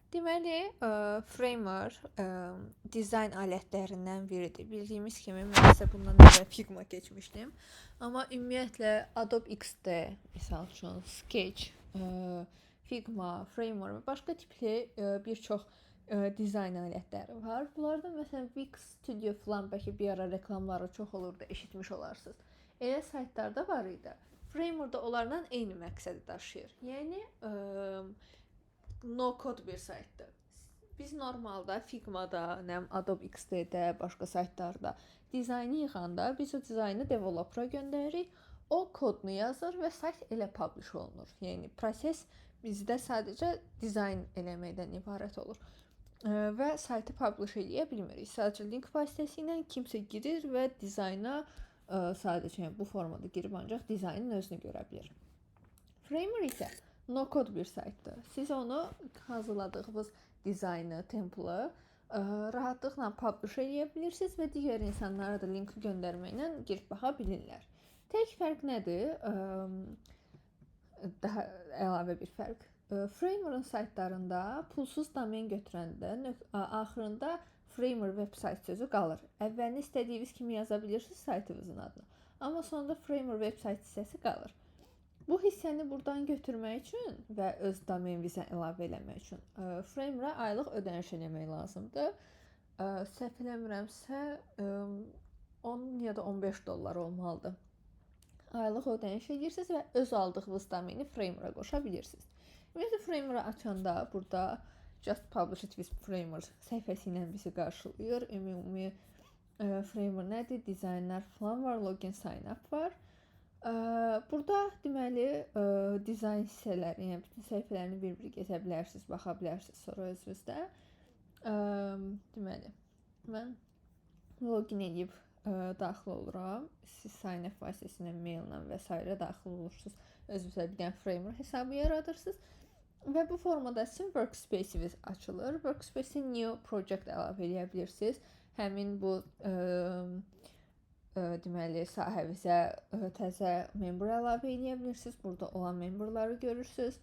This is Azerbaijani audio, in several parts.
Deməli, Framer dizayn alətlərindən biridir. Bildiyimiz kimi mən sizə bundan əvvəl Figma keçmişdim. Amma ümumiyyətlə Adobe XD, misal üçün Sketch, Figma, Framer və başqa tipli bir çox dizayn alətləri var. Bunlardan məsələn Wix Studio falan bəlkə bir ara reklamları çox olurdu, eşitmiş olarsınız. Elə saytlarda var idi. Framer da onlarla eyni məqsədi daşıyır. Yəni no-code bir saytdır. Biz normalda Figma-da, Adobe XD-də, başqa saytlarda dizaynı yığanda biz o dizaynı developera göndəririk. O kodunu yazır və sayt elə publish olunur. Yəni proses bizdə sadəcə dizayn eləməkdən ibarət olur. Və saytı publish eləyə bilmirik. Sadəcə link vasitəsilə kimsə girir və dizayna sadəcə bu formada girib ancaq dizaynın özünü görə bilər. Framer isə no-code bir saytdır. Siz onu hazırladığınız dizaynı, temple'ı rahatlıqla publish edə bilirsiniz və digər insanlara da linki göndərməklə girib baxa bilirlər. Tək fərq nədir? Daha əlavə bir fərq. Framer'ın saytlarında pulsuz domen götürəndə axırında Framer website sözü qalır. Əvvəlini istədiyiniz kimi yaza bilirsiniz saytınızın adını. Amma sonunda Framer website hissəsi qalır. Bu hissəni buradan götürmək üçün və öz domenimizə əlavə eləmək üçün Framer'a aylıq ödəniş eləmək lazımdır. Səhv eləmirəmsə 10 ya da 15 dollar olmalıdır. Aylıq ödəniş edirsiniz və öz aldığınız domeni Framer'a qoşa bilirsiniz. Ümumiyyətlə Framer'ı açanda burada Just Publish it with Framer səhifəsi ilə bizi qarşılayır. Ümumi Framer nədir? Dizaynlar falan var, login, sign up var. Burada deməli dizayn hissələri, yəni bütün səhifələrini bir-bir gəzə bilərsiniz, baxa bilərsiniz sonra özünüzdə. Deməli mən login edib daxil oluram. Siz sign up vasitəsilə maillə və s. daxil olursunuz. Özünüzə bir dənə Framer hesabı yaradırsınız və bu formada sizin workspace-iniz açılır. Workspace-ə new project əlavə edə bilirsiniz. Həmin bu deməli sahəvizə təzə member əlavə edə bilirsiniz. Burada olan memberları görürsünüz.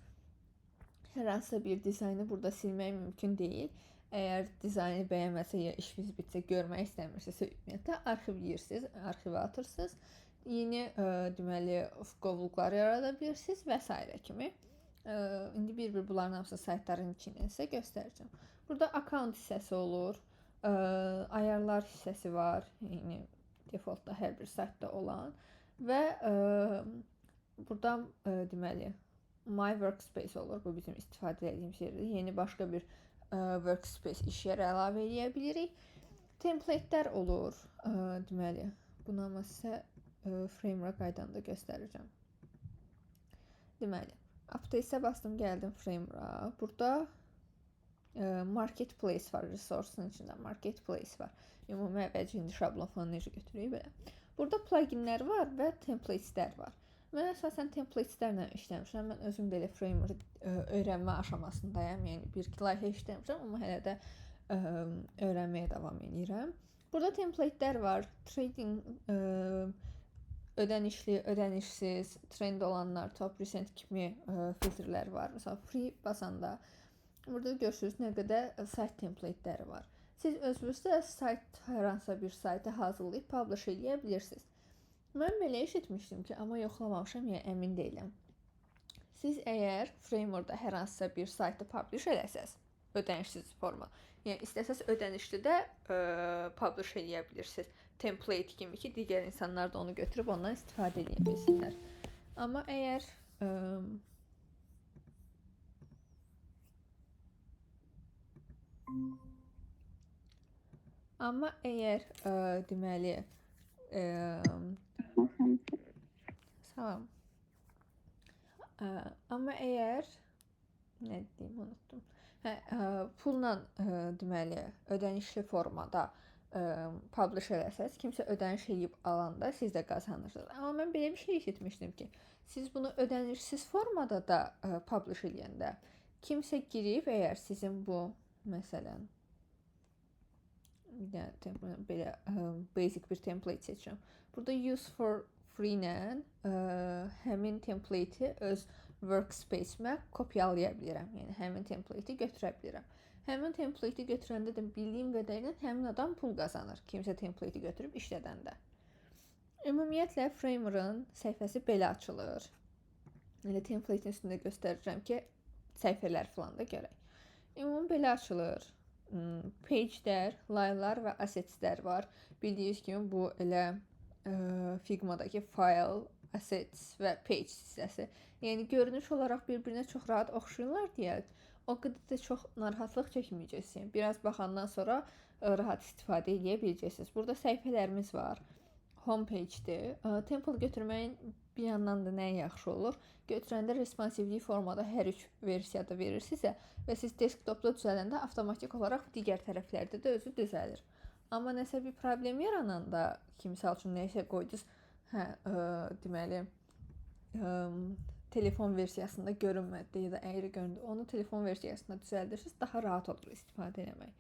Hər hansısa bir dizaynı burada silmək mümkün deyil. Əgər dizaynı bəyənməsə ya işiniz bitsə, görmək istəmirsinizsə, ümumiyyətlə arxivləyirsiniz, arxivə atırsınız. Yeni deməli qovluqlar yarada bilirsiniz və s. kimi. İndi bir-bir bunların hamısı saytların içindən sizə göstərəcəm. Burada account hissəsi olur, ayarlar hissəsi var, yəni defaultda hər bir saytda olan və burada deməli My Workspace olur. Bu bizim istifadə etdiyimiz yerdir. Yeni başqa bir workspace iş yeri əlavə edə bilirik. Templatelər olur. Deməli, bunu amma sizə Framer'a qaydanda göstərəcəm. Deməli, update-ə bastım, gəldim Framer'a. Burada marketplace var, resource-un içində marketplace var. Ümumi əvvəlcə şablon falan necə götürək belə. Burada pluginlər var və templatelər var. Mən əsasən templatelərlə işləmişəm. Mən özüm də elə Framer öyrənmə aşamasındayam. Yəni bir-iki layihə işləmişəm, amma hələ də öyrənməyə davam edirəm. Burada templatelər var. Trading, ödənişli, ödənişsiz, trend olanlar, top recent kimi filtrlər var. Məsələn, free basanda burada görürsünüz nə qədər sayt templateləri var. Siz özünüzdə sayt, hər hansısa bir saytı hazırlayıb publish edə bilirsiniz. Mən belə eşitmişdim ki, amma yoxlamamışam, yəni əmin deyiləm. Siz əgər Framer'da hər hansısa bir saytı publish eləsəz, ödənişsiz forma, yəni istəsəz ödənişli də publish edə bilirsiniz. Template kimi ki, digər insanlar da onu götürüb ondan istifadə edə bilsinlər. Amma əgər deməli salam. Amma əgər nə deyim, unutdum. Pulla deməli ödənişli formada publish eləsəz, kimsə ödəniş edib alanda siz də qazanırsınız. Amma mən belə bir şey eşitmişdim ki, siz bunu ödənişsiz formada da publish edəndə kimsə girib, əgər sizin bu məsələn bir dənə belə basic bir template seçirəm. Burada use for free ilə həmin template'i öz workspace-mə kopyalaya bilirəm. Yəni həmin template-i götürə bilirəm. Həmin template-i götürəndə də bildiyim qədərilə həmin adam pul qazanır. Kimsə template-i götürüb işlədəndə. Ümumiyyətlə Framer-ın səhifəsi belə açılır. Elə template-in üstündə göstərirəm ki, səhifələr falan da görək. Ümumi belə açılır. Page-lər, laylar və assets-lər var. Bildiyiniz kimi bu elə Figma-dakı file, assets və page hissəsi. Yəni görünüş olaraq bir-birinə çox rahat oxşayırlar deyə o qədər də çox narahatlıq çəkməyəcəksiniz. Biraz baxandan sonra rahat istifadə edə biləcəksiniz. Burada səhifələrimiz var. Homepage-dir. Template götürməyin bir yandan da nə yaxşı olur? Götürəndə responsivlik formada hər üç versiyada verirsinizsə və siz desktopda düzələndə avtomatik olaraq digər tərəflərdə də özü düzəlir. Amma nəsə bir problem yarananda, ki, misal üçün nəsə qoydunuz, deməli, telefon versiyasında görünmədi ya da əyri göründü. Onu telefon versiyasında düzəldirsiniz, daha rahat olur istifadə etmək.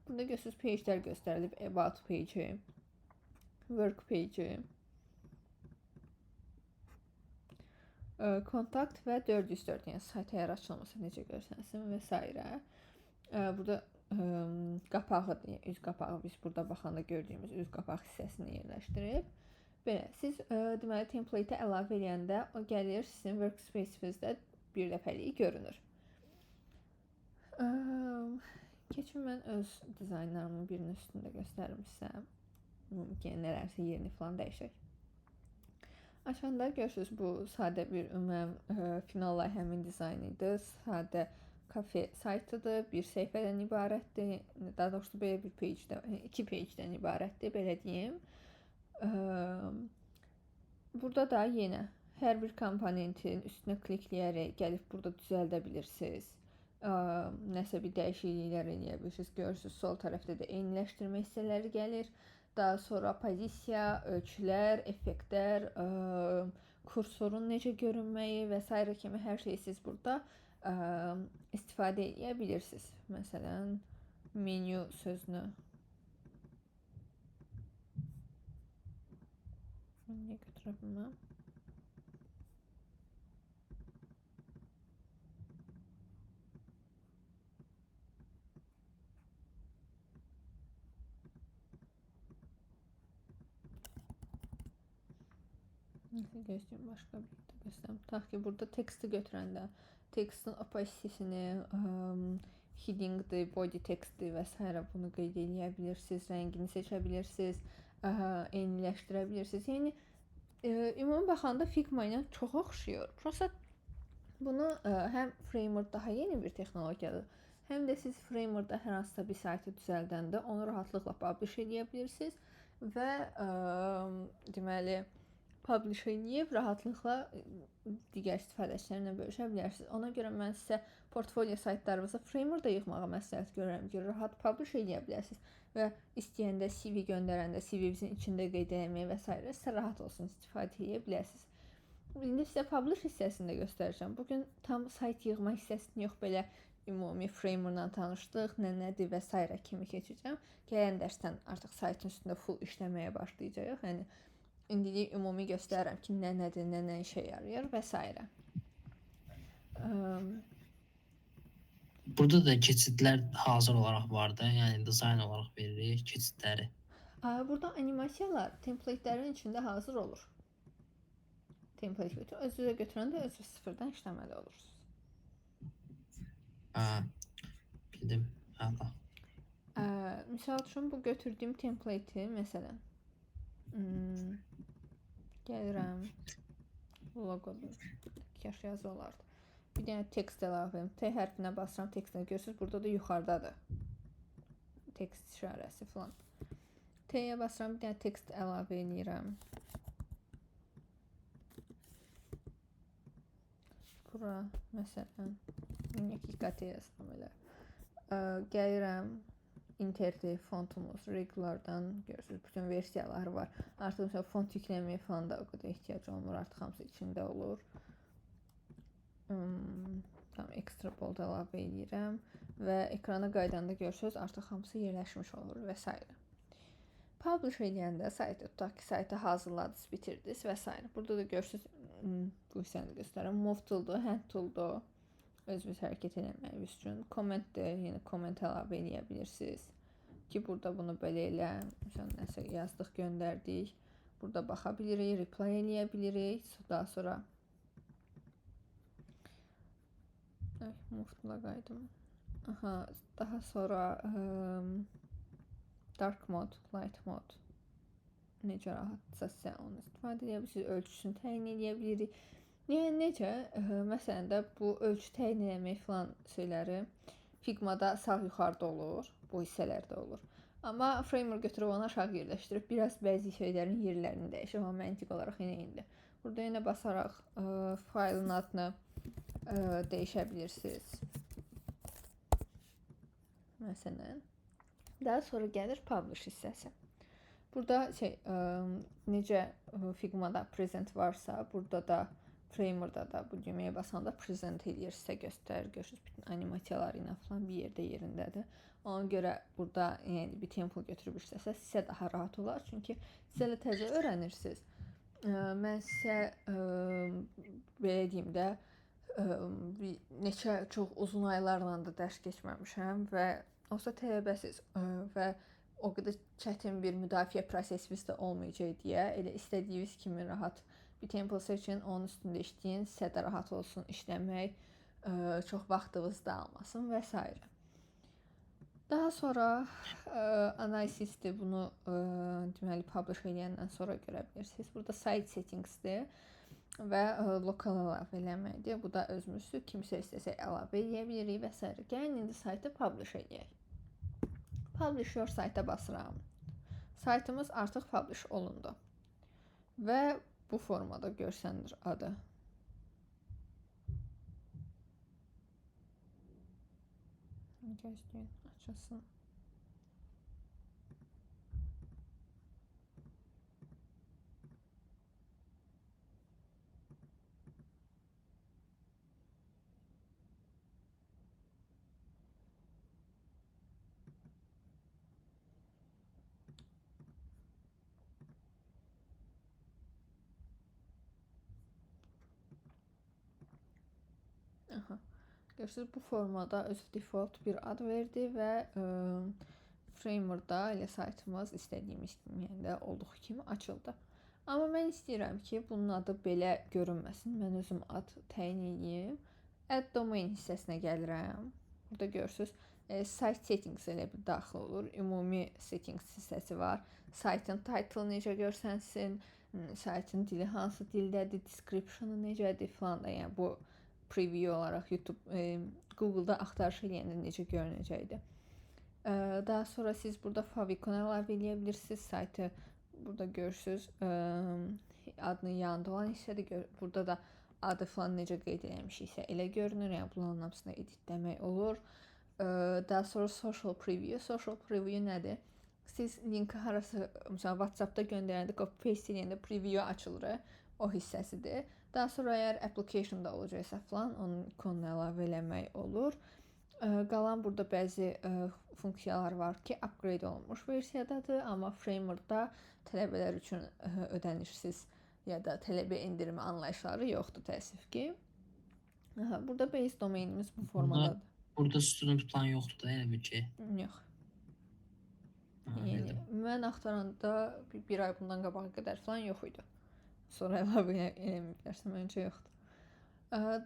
Burada görürsünüz, page-lər göstərilib, about page-i, work page-i, kontakt və 404, yəni sayt əgər açılmasa necə görsənsin və s. Burada qapağı, üz qapağı biz burada baxanda gördüyümüz üz qapaq hissəsini yerləşdirib. Belə, siz deməli template-i əlavə edəndə o gəlir sizin workspace-inizdə bir dəfəlik görünür. Keçin mən öz dizaynlarımın birinin üstündə göstərmişsəm. Yəni nələrsə yerini falan dəyişək. Açanda görürsünüz bu sadə bir ümum final layihəmin dizaynı idi. Sadə kafe saytıdır, bir səhifədən ibarətdir. Daha doğrusu belə bir page-də, 2 page-dən ibarətdir, belə deyim. Burada da yenə hər bir komponentin üstünə klikləyərək gəlib burada düzəldə bilirsiniz. Nəsə bir dəyişikliklər edə bilirsiniz. Görürsünüz, sol tərəfdə də eyniləşdirmə hissələri gəlir. Daha sonra pozisiya, ölçülər, effektlər, kursorun necə görünməyi və s. kimi hər şeyi siz burada istifadə edə bilirsiniz. Məsələn, menyu sözünü niyə götürə bilməm? Gözləyim, başqa bir də göstərim. Tutaq ki, burada teksti götürəndə tekstin opacity-sini, heading-dir, body text-dir və s. bunu qeyd edə bilirsiniz, rəngini seçə bilirsiniz, eyniləşdirə bilirsiniz. Yəni ümumi baxanda Figma ilə çox oxşayır. Prosta bunu həm Framer daha yeni bir texnologiyadır, həm də siz Framer'da hər hansısa bir saytı düzəldəndə onu rahatlıqla publish edə bilirsiniz və deməli publish edib rahatlıqla digər istifadəçilərlə bölüşə bilərsiniz. Ona görə mən sizə portfolio saytlarınızı Framer'da yığmağa məsləhət görürəm ki, rahat publish edə bilərsiniz və istəyəndə CV göndərəndə CV-nizin içində qeyd etməyə və s. sizə rahat olsun, istifadə edə bilərsiniz. İndi sizə publish hissəsini də göstərəcəm. Bugün tam sayt yığma hissəsini yox, belə ümumi Framer-la tanışdıq, nədir və s. kimi keçəcəm. Gələn dərsdən artıq saytın üstündə full işləməyə başlayacağıq. Yəni İndilik ümumi göstərirəm ki, nədir, nə işə yarayır və s. Burada da keçidlər hazır olaraq var da, yəni dizayn olaraq veririk keçidləri. Burada animasiyalar template-lərin içində hazır olur. Template götür, özünüzə götürəndə özü sıfırdan işləməli olursunuz. Bildim, hala. Misal üçün bu götürdüyüm template-i, məsələn, gəlirəm, logodur, kaş yazı olardı. Bir dənə tekst əlavə edim. T hərfinə basıram, tekstini görürsünüz, burada da yuxarıdadır. Tekst işarəsi falan. T'yə basıram, bir dənə tekst əlavə edirəm. Bura, məsələn, hakikati yazsam elə. Gəlirəm, interdir, fontumuz, regulardan görürsünüz, bütün versiyaları var. Artıq mesela font yükləməyə falan da o qədər ehtiyac olmur, artıq hamısı içində olur. Tam ekstra bold əlavə edirəm və ekrana qaydanda görürsünüz, artıq hamısı yerləşmiş olur və s. Publish edəndə saytı, tutaq ki, saytı hazırladınız, bitirdiniz və s. Burada da görürsünüz, bu hissəni göstərəm. Move tool'dur, hand tool'dur. Özünüz hərəkət etməyiniz üçün. Comment-dir, yəni comment əlavə edə bilirsiniz. Ki burada bunu belə elə, məsələn, nəsə yazdıq, göndərdik. Burada baxa bilirik, reply eləyə bilirik. Daha sonra move tool'a qayıdım. Aha, daha sonra dark mode, light mode. Necə rahatsa sizə onu istifadə edə bilirsiniz. Ölçüsünü təyin edə bilirik. Yəni necə? Məsələn də bu ölçü təyin etmək falan şeyləri Figma'da sağ yuxarıda olur, bu hissələrdə olur. Amma Framer götürüb onu aşağı yerləşdirib biraz bəzi şeylərin yerlərini dəyişir, amma məntiq olaraq yenə eynidir. Burada yenə basaraq faylın adını dəyişə bilirsiniz. Məsələn. Daha sonra gəlir publish hissəsi. Burada necə Figma'da present varsa, burada da Framer'da da bu düyməyə basanda present eləyir, sizə göstərir. Görürsünüz, bütün animasiyaları ilə falan bir yerdə yerindədir. Ona görə burada yəni bir template götürüb işləsə sizə daha rahat olar. Çünki siz elə təzə öyrənirsiniz. Mən sizə belə deyim də neçə çox uzun aylarla da dərs keçməmişəm və olsa tələbəsiz və o qədər çətin bir müdafiə prosesimiz də olmayacaq deyə elə istədiyiniz kimi rahat bir template seçin, onun üstündə işləyin, sizə də rahat olsun işləmək, çox vaxtınızı da almasın və s. Daha sonra analizdir, bunu deməli publish edəndən sonra görə bilirsiniz. Burada site settingsdir və lokal əlavə eləməkdir. Bu da özümüzü kimsə istəsə əlavə edə bilirik və s. Gəlin indi saytı publish edək. Publish your site-a basıram. Saytımız artıq publish olundu və bu formada görsənir adı. Gözləyin, açılsın. Aha. Görürsünüz, bu formada öz default bir ad verdi və Framer'da elə saytımız istədiyimiz kimi, yəni də olduğu kimi açıldı. Amma mən istəyirəm ki, bunun adı belə görünməsin. Mən özüm ad təyin edeyim. Add domain hissəsinə gəlirəm. Burada görürsünüz, site settings elə bir daxil olur. Ümumi settings hissəsi var. Saytın title necə görsənsin, saytın dili hansı dildədir, description'ı necədir falan da, yəni bu preview olaraq YouTube, Google'da axtarış eləyəndə necə görünəcəkdir. Daha sonra siz burada favicon əlavə edə bilirsiniz. Saytı burada görürsünüz, adının yanında olan hissədir. Burada da adı falan necə qeyd eləmişiksə elə görünür. Yəni bunların hamısını editləmək olur. Daha sonra social preview. Social preview nədir? Siz linki harası, məsələn WhatsApp-da göndərəndə copy paste eləyəndə preview açılır. O hissəsidir. Daha sonra əgər application-da olacaqsa falan, onun ikonunu əlavə eləmək olur. Qalan burada bəzi funksiyalar var ki, upgrade olunmuş versiyadadır, amma Framer'da tələbələr üçün ödənişsiz ya da tələbə indirimi anlayışları yoxdur, təəssüf ki. Burada base domainimiz bu formadadır. Burada student plan yoxdur da, elə bir ki. Yox. Yəni mən axtaranda bir ay bundan qabağa qədər falan yox idi. Sonra əlavə eləməyiblərsə məncə yoxdur.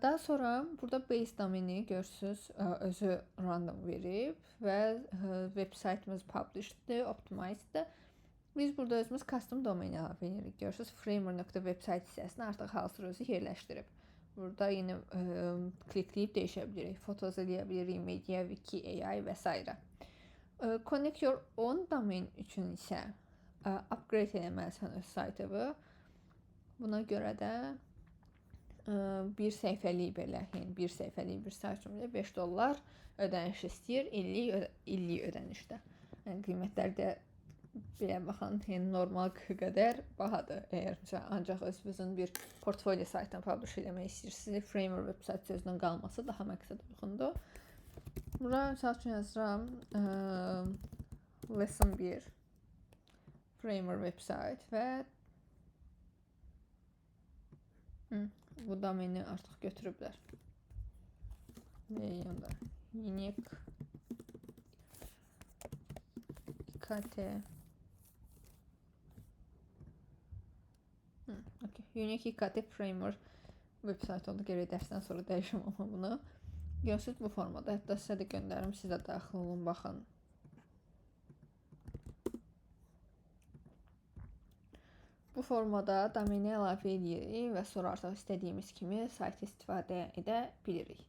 Daha sonra burada base domeni görürsünüz, özü random verib və web saytımız publisheddir, optimizeddir. Biz burada özümüz custom domeni əlavə edirik. Görürsünüz, framer.website hissəsini artıq hazır özü yerləşdirib. Burada yenə klikləyib dəyişə bilirik, fotoz eləyə bilirik, media, wiki, AI və s. Connect your own domain üçün isə upgrade eləməlisən öz saytını. Buna görə də bir səhifəlik belə, yəni bir səhifəlik bir sayt üçün $5 ödəniş istəyir, illik ödənişdə. Yəni qiymətlər də belə baxan, yəni normal qədər bahadır. Əgər ancaq özünüzün bir portfolio saytını publish eləmək istəyirsiniz, Framer website sözündən qalması daha məqsəd uyğundur. Bura məsəl üçün yazıram lesson 1 Framer website və Bu domeni artıq götürüblər. Yanda unique IKT okay. Unique IKT Framework website oldu. Geri dərsdən sonra dəyişim amma bunu. Görürsünüz bu formada. Hətta sizə də göndərim. Siz də daxil olun, baxın. Bu formada domeni əlavə edirik və sonra artıq istədiyimiz kimi saytı istifadə edə bilirik.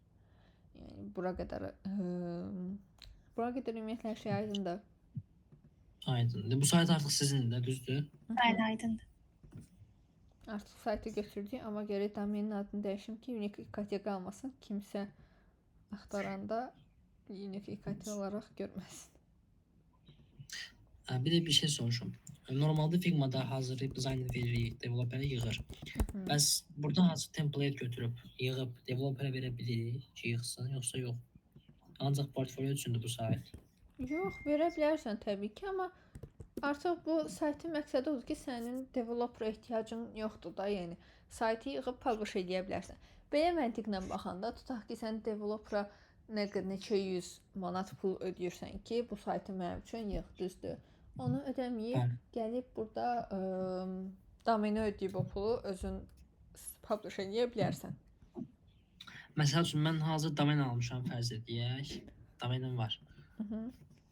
Yəni bura qədər ümumiyyətlə hər şey aydındır. Aydındır. Bu sayt artıq sizindir, düzdür? Bəli, aydındır. Artıq saytı götürdük, amma gərək domenin adını dəyişim ki, Unique IKT qalmasın. Kimsə axtaranda Unique IKT olaraq görməsin. Bir də bir şey soruşum. Normalda Figma'da hazırlayıb dizaynı veririk, developerə yığır. Bəs burada hansı template götürüb, yığıb developerə verə bilirik ki, yığsın, yoxsa yox? Ancaq portfolio üçündür bu sayt. Yox, verə bilərsən təbii ki, amma artıq bu saytın məqsədi odur ki, sənin developer ehtiyacın yoxdur da, yəni saytı yığıb publish edə bilərsən. Belə məntiqlə baxanda tutaq ki, sən developera neçə 100 manat pul ödəyirsən ki, bu saytı mənim üçün yığ, düzdür. Onu ödəməyib, gəlib burada domeni ödəyib o pulu özün publish edə bilərsən. Məsəl üçün, mən hazır domen almışam, fərz edək. Domenim var.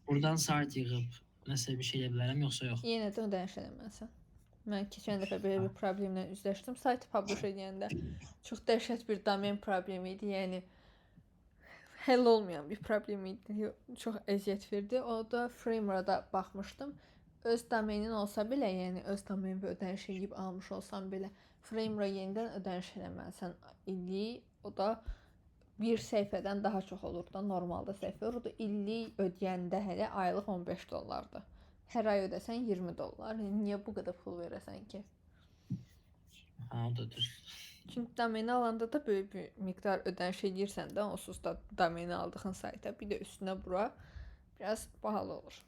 Buradan sayt yığıb nəsə bir şey edə bilərəm, yoxsa yox? Yenə də ödəniş eləməlisən. Mən keçən dəfə belə bir problemlə üzləşdim. Saytı publish edəndə çox dəhşət bir domen problemi idi. Yəni həll olmayan bir problem idi. Çox əziyyət verdi. O da Framer'a baxmışdım. Öz domenin olsa belə, yəni öz domen və ödəniş edib almış olsan belə, Framer'a yenidən ödəniş eləməlisən illik. O da bir səhifədən daha çox olur da normalda səhifə. Orada illik ödəyəndə hələ aylıq $15-dır. Hər ay ödəsən $20. Niyə bu qədər pul verəsən ki? O da düz. Çünki domeni alanda da böyük bir miqdar ödəniş edirsən də, onsuz da domeni aldığın sayta bir də üstünə bura biraz bahalı olur.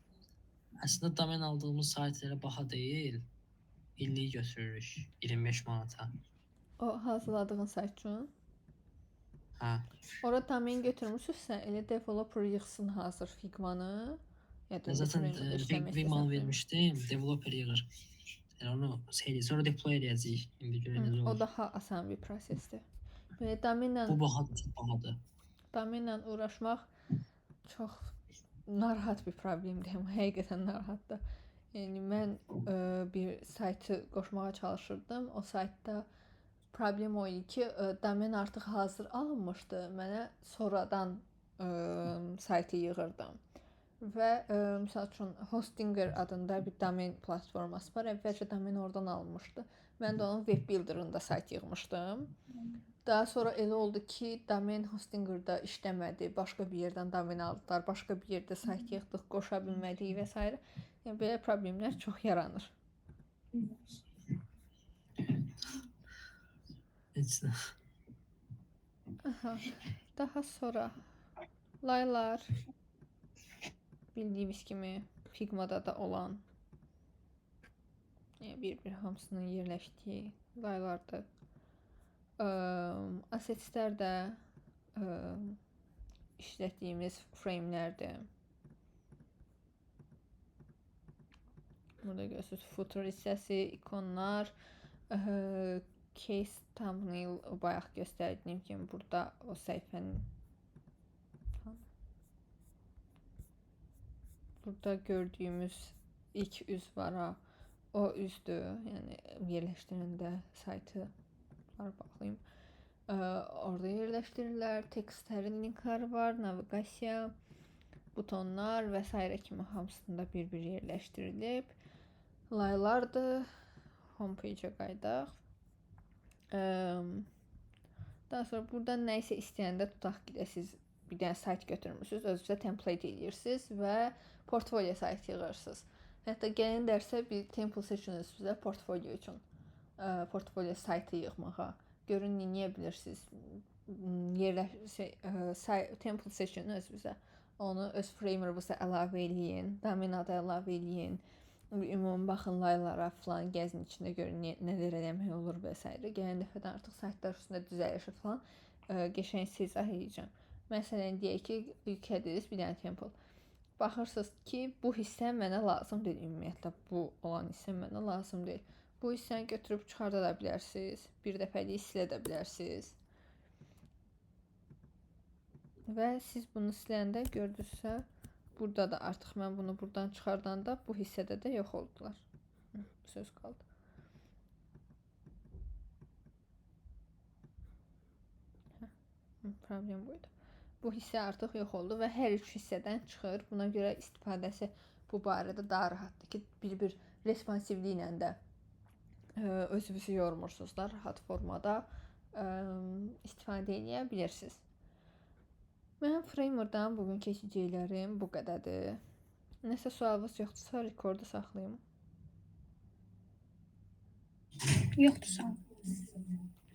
Əslində domen aldığımız saytlara baha deyil, illik götürürük 25 manata. O hazırladığın sayt üçün. Hə. Ora domen götürmüsünsə, elə developer yığsın hazır Figma-nı. Zaten Figma vermişdim, developer yığır. Yəni onu sonra deploy edəcəyik. İndi görəcəyik. O daha asan bir prosesdir. Belə domenlə Bu bahadır, çox bahadır. Domenlə uğraşmaq çox narahat bir problemdir. Həqiqətən narahatdır. Yəni mən bir saytı qoşmağa çalışırdım. O saytda problem o idi ki, domen artıq hazır alınmışdı. Mənə sonradan saytı yığırdım. Və məsəl üçün Hostinger adında bir domen platforması var. Əvvəlcə domen oradan alınmışdı. Mən də onun web builder'ında sayt yığmışdım. Daha sonra elə oldu ki, domen Hostinger'da işləmədi. Başqa bir yerdən domen aldılar. Başqa bir yerdə sayt yığdıq, qoşa bilmədik və s. Yəni belə problemlər çox yaranır. Aha. Daha sonra laylar bildiyimiz kimi Figma'da da olan bir hamısının yerləşdiyi laylardır. Assetslər də işlətdiyimiz framelərdir. Burada görürsünüz footer hissəsi, ikonlar, case thumbnail bayaq göstərdiyim kimi burada o səhifənin burada gördüyümüz ilk üz var, o üzdür. Yəni yerləşdirəndə saytı baxayım. Orada yerləşdirirlər, tekstlərin linkləri var, naviqasiya, butonlar və s. kimi hamısında bir-bir yerləşdirilib. Laylardır. Homepage'ə qaydaq. Daha sonra burada nə isə istəyəndə tutaq ki, siz bir dənə sayt götürmüsünüz, özünüzə template edirsiniz və portfolio sayt yığırsınız. Hətta gələn dərsə bir template seçiniz bizə portfolio üçün. Portfolio saytı yığmağa. Görün niyə bilirsiniz. Template seçin özünüzə. Onu öz framework-unuza əlavə eləyin, domen adı əlavə eləyin. ümumi baxın laylara falan, gəzin içində görün nələr eləmək olur və s. Gələn dəfədən artıq saytlar üstündə düzəlişi falan qəşəng sizə izah edəcəm. Məsələn, deyək ki, yüklədiniz bir dənə temple. Baxırsınız ki, bu hissə mənə lazım deyil ümumiyyətlə. Bu olan hissə mənə lazım deyil. Bu hissəni götürüb çıxarda da bilərsiniz. Bir dəfəlik silə də bilərsiniz. Və siz bunu siləndə gördünüzsə, burada da artıq mən bunu buradan çıxardanda bu hissədə də yox oldular. Söz qaldı. Problem buydu. Bu hissə artıq yox oldu və hər üç hissədən çıxır. Buna görə istifadəsi bu barədə daha rahatdır ki, bir responsivliklə də özünüzü yormursunuz da, rahat formada istifadə edə bilirsiniz. Mənim Framer'dan bugün keçəcəklərim bu qədərdir. Nəsə sualınız yoxdursa rekordu saxlayım. Yoxdur, sağ ol.